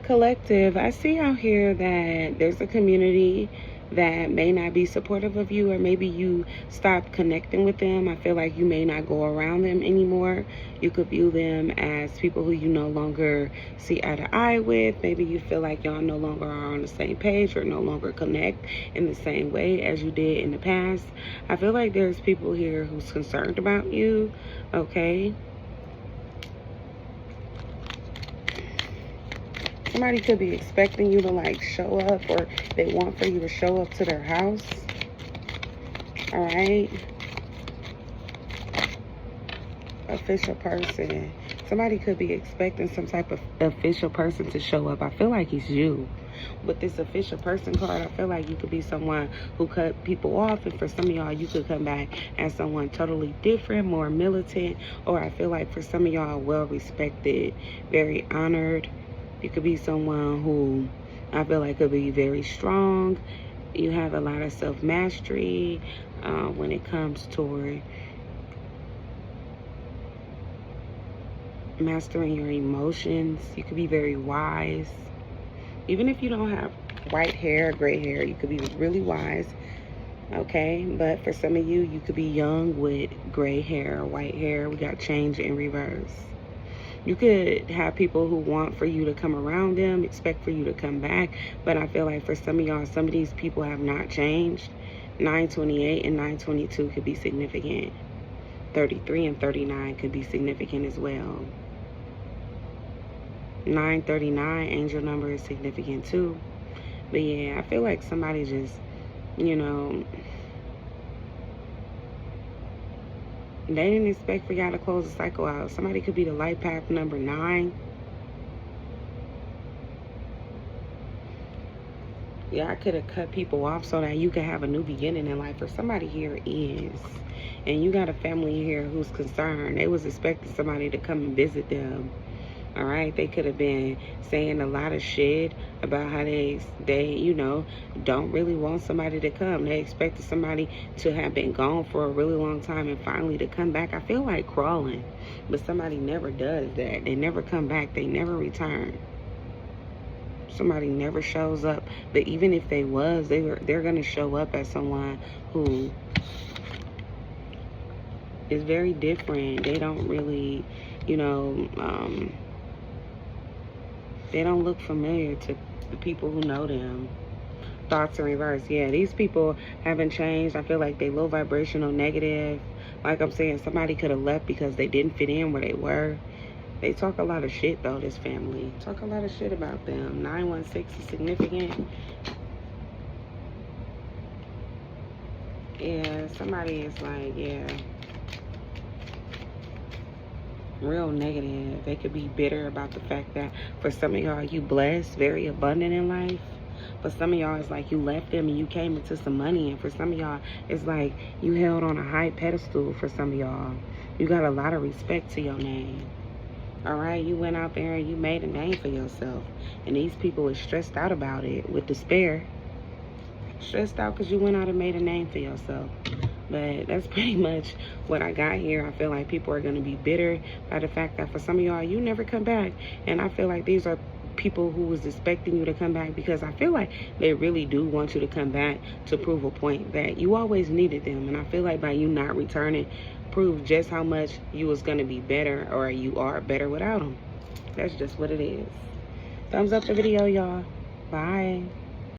Collective, I see out here that there's a community that may not be supportive of you, or maybe you stop connecting with them. I feel like you may not go around them anymore. You could view them as people who you no longer see eye to eye with. Maybe you feel like y'all no longer are on the same page or no longer connect in the same way as you did in the past. I feel like there's people here who's concerned about you, okay? Somebody could be expecting you to like show up, or they want for you to show up to their house. All right. Official person. Somebody could be expecting some type of official person to show up. I feel like it's you. With this official person card, I feel like you could be someone who cut people off, and for some of y'all, you could come back as someone totally different, more militant, or I feel like for some of y'all, well respected, very honored. You could be someone who I feel like could be very strong. You have a lot of self-mastery when it comes toward mastering your emotions. You could be very wise. Even if you don't have white hair, gray hair, you could be really wise. Okay, but for some of you, you could be young with gray hair, white hair. We got change in reverse. You could have people who want for you to come around them, expect for you to come back. But I feel like for some of y'all, some of these people have not changed. 928 and 922 could be significant. 33 and 39 could be significant as well. 939, angel number, is significant too. But yeah, I feel like somebody just, you know, they didn't expect for y'all to close the cycle out. Somebody could be the light path number 9. Yeah, I could have cut people off so that you could have a new beginning in life. Or somebody here is. And you got a family here who's concerned. They was expecting somebody to come and visit them. All right, they could have been saying a lot of shit about how they you know, don't really want somebody to come. They expected somebody to have been gone for a really long time and finally to come back. I feel like crawling, but somebody never does that. They never come back. They never return. Somebody never shows up. But even if they was, they're gonna show up as someone who is very different. They don't really, you know, they don't look familiar to the people who know them. Thoughts in reverse. Yeah, these people haven't changed. I feel like they low vibrational, negative. Like I'm saying, somebody could have left because they didn't fit in where they were. They talk a lot of shit, though, this family. Talk a lot of shit about them. 916 is significant. Yeah, somebody is like, yeah, real negative. They could be bitter about the fact that for some of y'all, you blessed, very abundant in life. For some of y'all, it's like you left them and you came into some money. And for some of y'all, it's like you held on a high pedestal. For some of y'all, you got a lot of respect to your name. All right, you went out there and you made a name for yourself. And these people are stressed out about it with despair. Stressed out because you went out and made a name for yourself. But that's pretty much what I got here. I feel like people are going to be bitter by the fact that for some of y'all, you never come back. And I feel like these are people who was expecting you to come back, because I feel like they really do want you to come back to prove a point that you always needed them. And I feel like by you not returning, prove just how much you was going to be better, or you are better without them. That's just what it is. Thumbs up the video, y'all. Bye.